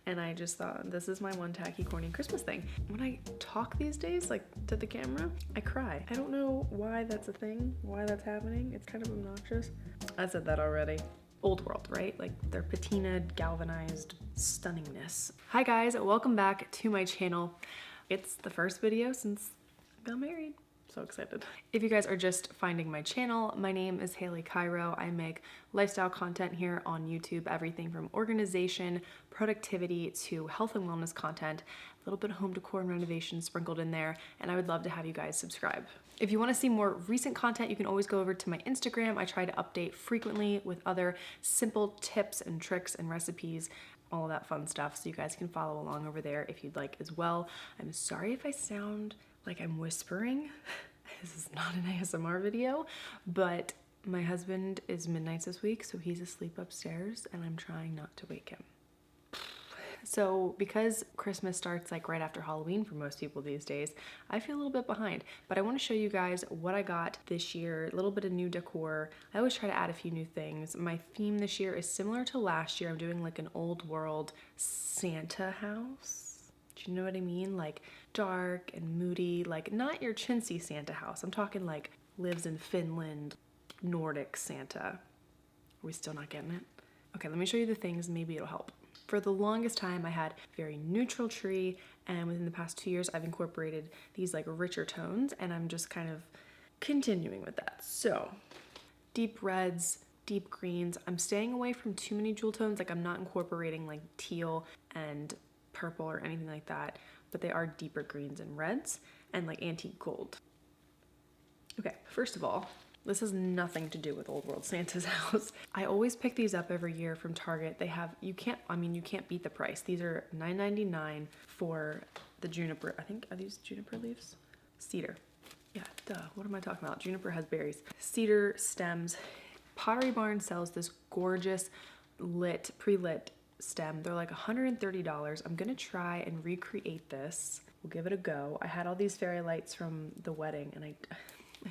and I just thought, this is my one tacky, corny Christmas thing. When I talk these days, like to the camera, I cry. I don't know why that's a thing, why that's happening. It's kind of obnoxious. I said that already. Old world, right? Like their patinaed, galvanized stunningness. Hi guys, welcome back to my channel. It's the first video since I got married. So excited. If you guys are just finding my channel, my name is Haley Cairo. I make lifestyle content here on YouTube, everything from organization, productivity to health and wellness content, a little bit of home decor and renovation sprinkled in there, and I would love to have you guys subscribe. If you want to see more recent content, you can always go over to my Instagram. I try to update frequently with other simple tips and tricks and recipes, all of that fun stuff, so you guys can follow along over there if you'd like as well. I'm sorry if I sound like I'm whispering. This is not an ASMR video, but my husband is midnights this week, so he's asleep upstairs and I'm trying not to wake him. So because Christmas starts like right after Halloween for most people these days, I feel a little bit behind, but I want to show you guys what I got this year, a little bit of new decor. I always try to add a few new things. My theme this year is similar to last year. I'm doing like an old world Santa house. Do you know what I mean? Like dark and moody, like not your chintzy Santa house. I'm talking like lives in Finland, Nordic Santa. Are we still not getting it? Okay, let me show you the things, maybe it'll help. For the longest time, I had a very neutral tree, and within the past 2 years, I've incorporated these like richer tones, and I'm just kind of continuing with that. So, deep reds, deep greens. I'm staying away from too many jewel tones, like I'm not incorporating like teal and purple or anything like that, but they are deeper greens and reds and like antique gold. Okay, first of all, this has nothing to do with Old World Santa's house. I always pick these up every year from Target. They have, you can't beat the price. These are $9.99 for the juniper. I think, are these juniper leaves? Cedar. Yeah, duh, what am I talking about? Juniper has berries. Cedar stems. Pottery Barn sells this gorgeous pre-lit stem. They're like $130. I'm gonna try and recreate this. We'll give it a go. I had all these fairy lights from the wedding and I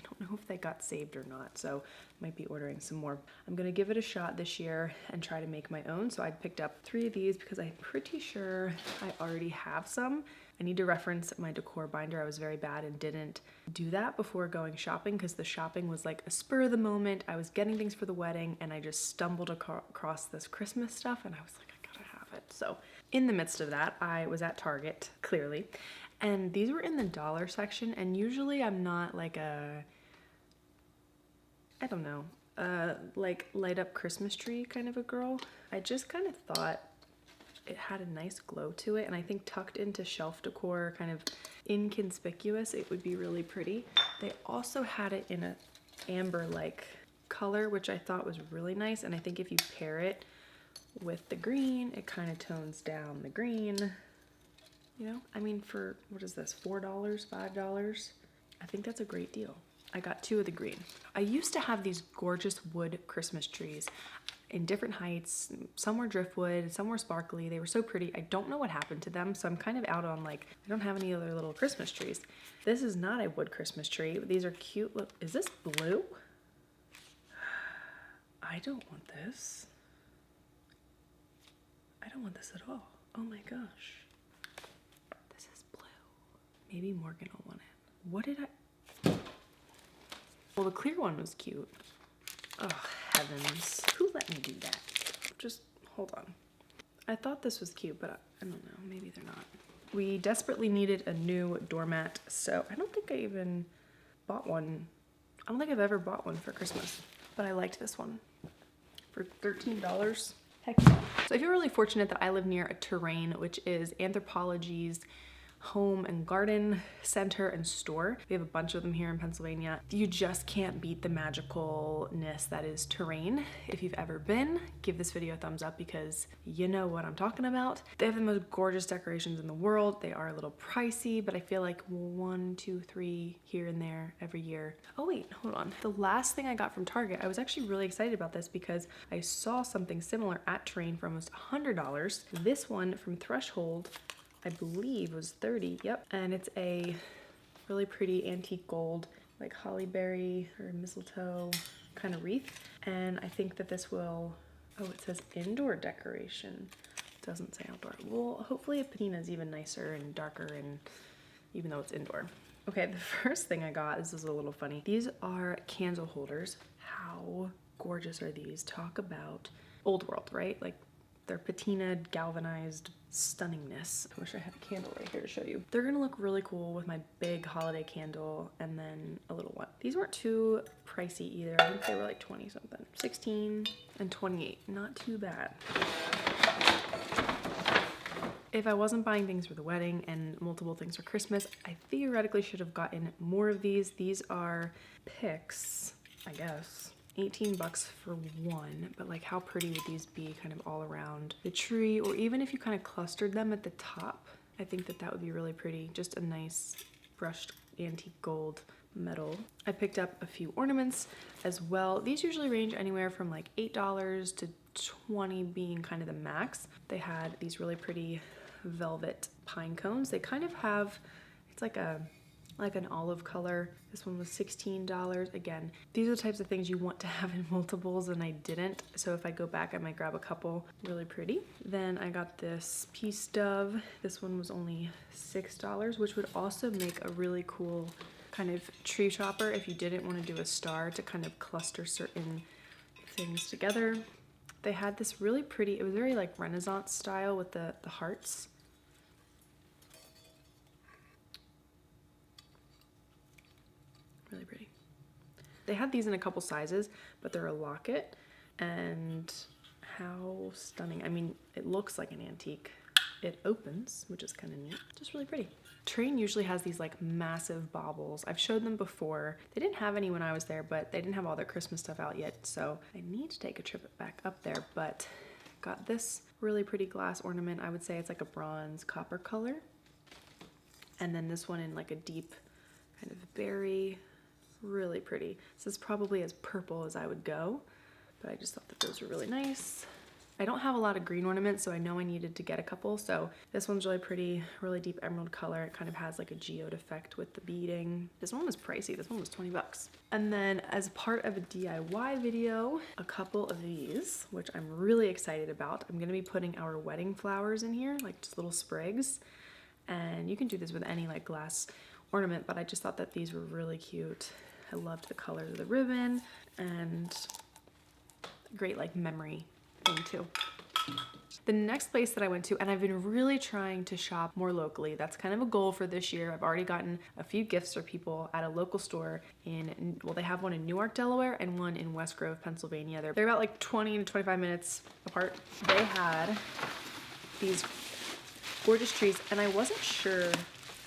don't know if they got saved or not, so might be ordering some more. I'm gonna give it a shot this year and try to make my own. So I picked up 3 of these because I'm pretty sure I already have some. I need to reference my decor binder. I was very bad and didn't do that before going shopping because the shopping was like a spur of the moment. I was getting things for the wedding and I just stumbled across this Christmas stuff and I was like, I gotta have it. So in the midst of that, I was at Target, clearly, and these were in the dollar section, and usually I'm not like like light up Christmas tree kind of a girl. I just kind of thought it had a nice glow to it, and I think tucked into shelf decor, kind of inconspicuous, it would be really pretty. They also had it in a amber-like color, which I thought was really nice, and I think if you pair it with the green, it kind of tones down the green. You know, I mean, for, what is this, $4, $5? I think that's a great deal. I got 2 of the green. I used to have these gorgeous wood Christmas trees in different heights. Some were driftwood, some were sparkly. They were so pretty. I don't know what happened to them, so I'm kind of out on like, I don't have any other little Christmas trees. This is not a wood Christmas tree. These are cute. Look, is this blue? I don't want this. I don't want this at all. Oh my gosh. This is blue. Maybe Morgan will want it. What did I? Well, the clear one was cute. Oh, heavens. Who let me do that? Just hold on. I thought this was cute, but I don't know. Maybe they're not. We desperately needed a new doormat, so I don't think I even bought one. I don't think I've ever bought one for Christmas, but I liked this one for $13. Heck yeah. So I feel really fortunate that I live near a Terrain, which is Anthropologie's home and garden center and store. We have a bunch of them here in Pennsylvania. You just can't beat the magicalness that is Terrain. If you've ever been, give this video a thumbs up because you know what I'm talking about. They have the most gorgeous decorations in the world. They are a little pricey, but I feel like 1, 2, 3 here and there every year. Oh wait, hold on. The last thing I got from Target, I was actually really excited about this because I saw something similar at Terrain for almost $100. This one from Threshold, I believe, was $30, yep. And it's a really pretty antique gold, like hollyberry or mistletoe kind of wreath. And I think that this will, oh, it says indoor decoration. Doesn't say outdoor. Well, hopefully a patina is even nicer and darker, and even though it's indoor. Okay, the first thing I got, this is a little funny. These are candle holders. How gorgeous are these? Talk about old world, right? Like they're patinaed, galvanized stunningness. I wish I had a candle right here to show you. They're gonna look really cool with my big holiday candle and then a little one. These weren't too pricey either. I think they were like 20 something. 16 and 28, not too bad. If I wasn't buying things for the wedding and multiple things for Christmas, I theoretically should have gotten more of these. These are picks, I guess. 18 bucks for one, but like how pretty would these be kind of all around the tree, or even if you kind of clustered them at the top, I think that that would be really pretty. Just a nice brushed antique gold metal. I picked up a few ornaments as well. These usually range anywhere from like $8 to $20 being kind of the max. They had these really pretty velvet pine cones. They kind of have, it's like an olive color. This one was $16. Again, these are the types of things you want to have in multiples, and I didn't. So if I go back, I might grab a couple. Really pretty. Then I got this peace dove. This one was only $6, which would also make a really cool kind of tree topper if you didn't want to do a star to kind of cluster certain things together. They had this really pretty, it was very like Renaissance style with the hearts. Really pretty. They had these in a couple sizes, but they're a locket, and how stunning. I mean, it looks like an antique. It opens, which is kind of neat. Just really pretty. Train usually has these like massive baubles. I've showed them before. They didn't have any when I was there, but they didn't have all their Christmas stuff out yet, so I need to take a trip back up there. But got this really pretty glass ornament. I would say it's like a bronze copper color. And then this one in like a deep kind of berry. Really pretty. This is probably as purple as I would go, but I just thought that those were really nice. I don't have a lot of green ornaments, so I know I needed to get a couple. So this one's really pretty, really deep emerald color. It kind of has like a geode effect with the beading. This one was pricey. This one was 20 bucks. And then as part of a DIY video, a couple of these, which I'm really excited about. I'm gonna be putting our wedding flowers in here, like just little sprigs. And you can do this with any like glass ornament, but I just thought that these were really cute. I loved the colors of the ribbon, and great like memory thing too. The next place that I went to, and I've been really trying to shop more locally. That's kind of a goal for this year. I've already gotten a few gifts for people at a local store in, well, they have one in Newark, Delaware, and one in West Grove, Pennsylvania. They're about like 20 to 25 minutes apart. They had these gorgeous trees, and I wasn't sure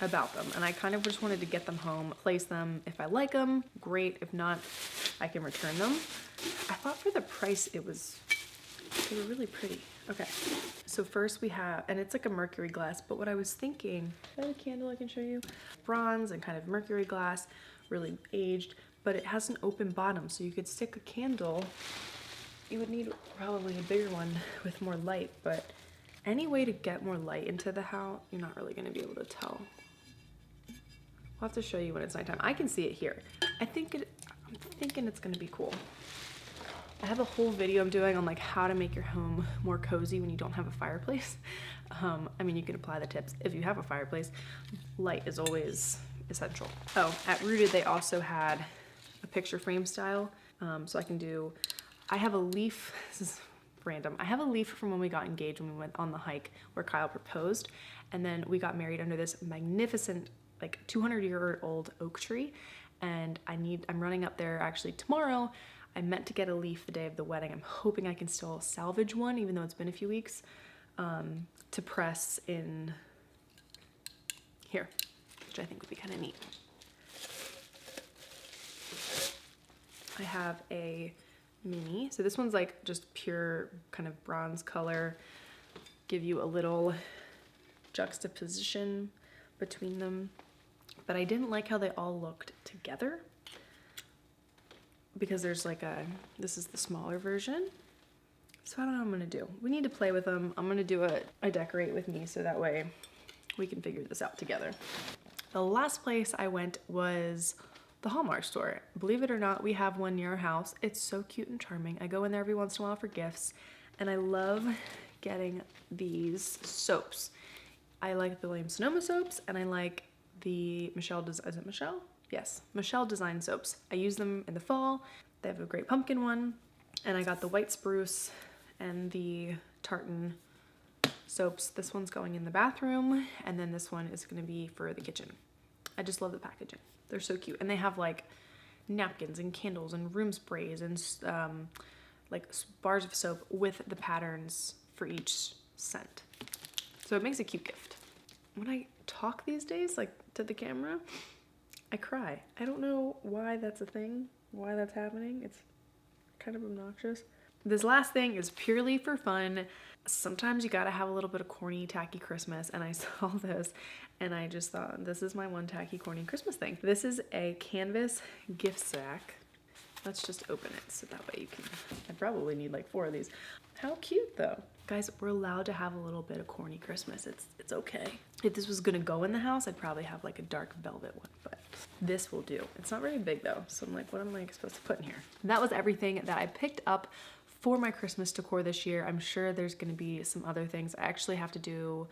about them, and I kind of just wanted to get them home, place them. If I like them, great. If not, I can return them. I thought for the price they were really pretty. Okay, so first we have, and it's like a mercury glass, but what I was thinking, I have a candle I can show you. Bronze and kind of mercury glass, really aged, but it has an open bottom, so you could stick a candle. You would need probably a bigger one with more light, but any way to get more light into the house, you're not really gonna be able to tell. I'll have to show you when it's nighttime. I can see it here. I'm thinking it's gonna be cool. I have a whole video I'm doing on like how to make your home more cozy when you don't have a fireplace. I mean, you can apply the tips if you have a fireplace. Light is always essential. Oh, at Rooted they also had a picture frame style. So I have a leaf, this is random. I have a leaf from when we got engaged when we went on the hike where Kyle proposed, and then we got married under this magnificent like 200-year-old oak tree, and I'm running up there actually tomorrow. I meant to get a leaf the day of the wedding. I'm hoping I can still salvage one even though it's been a few weeks, to press in here, which I think would be kind of neat. I have a mini, so this one's like just pure kind of bronze color, give you a little juxtaposition between them, but I didn't like how they all looked together because there's like this is the smaller version. So I don't know what I'm gonna do. We need to play with them. I'm gonna do a decorate with me so that way we can figure this out together. The last place I went was the Hallmark store. Believe it or not, we have one near our house. It's so cute and charming. I go in there every once in a while for gifts, and I love getting these soaps. I like the Lame Sonoma soaps, and I like the Michelle, is it Michelle? Yes, Michelle Design soaps. I use them in the fall. They have a great pumpkin one, and I got the white spruce and the tartan soaps. This one's going in the bathroom, and then this one is gonna be for the kitchen. I just love the packaging. They're so cute, and they have like napkins and candles and room sprays and like bars of soap with the patterns for each scent. So it makes a cute gift. When I talk these days, like to the camera, I cry. I don't know why that's a thing, why that's happening. It's kind of obnoxious. This last thing is purely for fun. Sometimes you gotta have a little bit of corny, tacky Christmas, and I saw this and I just thought, this is my one tacky, corny Christmas thing. This is a canvas gift sack. Let's just open it so that way you can, I probably need like 4 of these. How cute though. Guys, we're allowed to have a little bit of corny Christmas. It's okay. If this was gonna go in the house, I'd probably have like a dark velvet one, but this will do. It's not very big though, so I'm like, what am I supposed to put in here? And that was everything that I picked up for my Christmas decor this year. I'm sure there's gonna be some other things. I actually have to do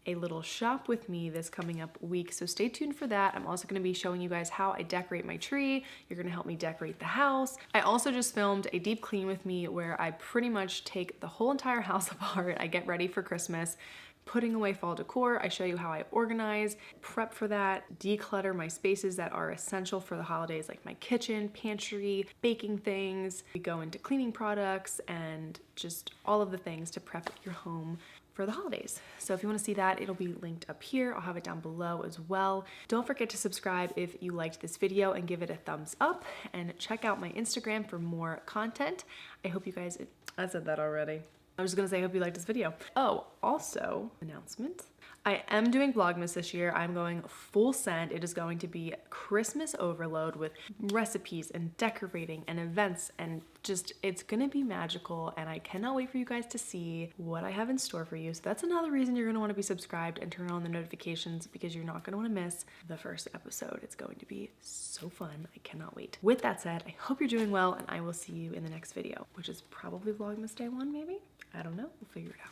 a little shop with me this coming up week, so stay tuned for that. I'm also gonna be showing you guys how I decorate my tree. You're gonna help me decorate the house. I also just filmed a deep clean with me where I pretty much take the whole entire house apart. I get ready for Christmas, putting away fall decor. I show you how I organize, prep for that, declutter my spaces that are essential for the holidays, like my kitchen, pantry, baking things. We go into cleaning products and just all of the things to prep your home for the holidays. So if you want to see that, it'll be linked up here. I'll have it down below as well. Don't forget to subscribe if you liked this video and give it a thumbs up, and check out my Instagram for more content. I hope you guys, I said that already. I was just gonna say, I hope you liked this video. Oh, also, announcement. I am doing Vlogmas this year. I'm going full send. It is going to be Christmas overload with recipes and decorating and events, and just, it's gonna be magical, and I cannot wait for you guys to see what I have in store for you. So that's another reason you're gonna wanna be subscribed and turn on the notifications, because you're not gonna wanna miss the first episode. It's going to be so fun. I cannot wait. With that said, I hope you're doing well, and I will see you in the next video, which is probably Vlogmas Day 1, maybe? I don't know, we'll figure it out.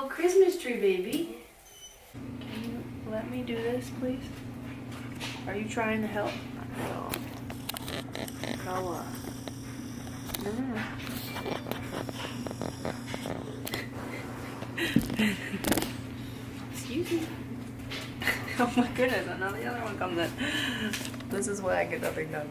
Christmas tree, baby. Can you let me do this, please? Are you trying to help? No. Come on. Excuse me. Oh my goodness, and now the other one comes in. This is why I get nothing done.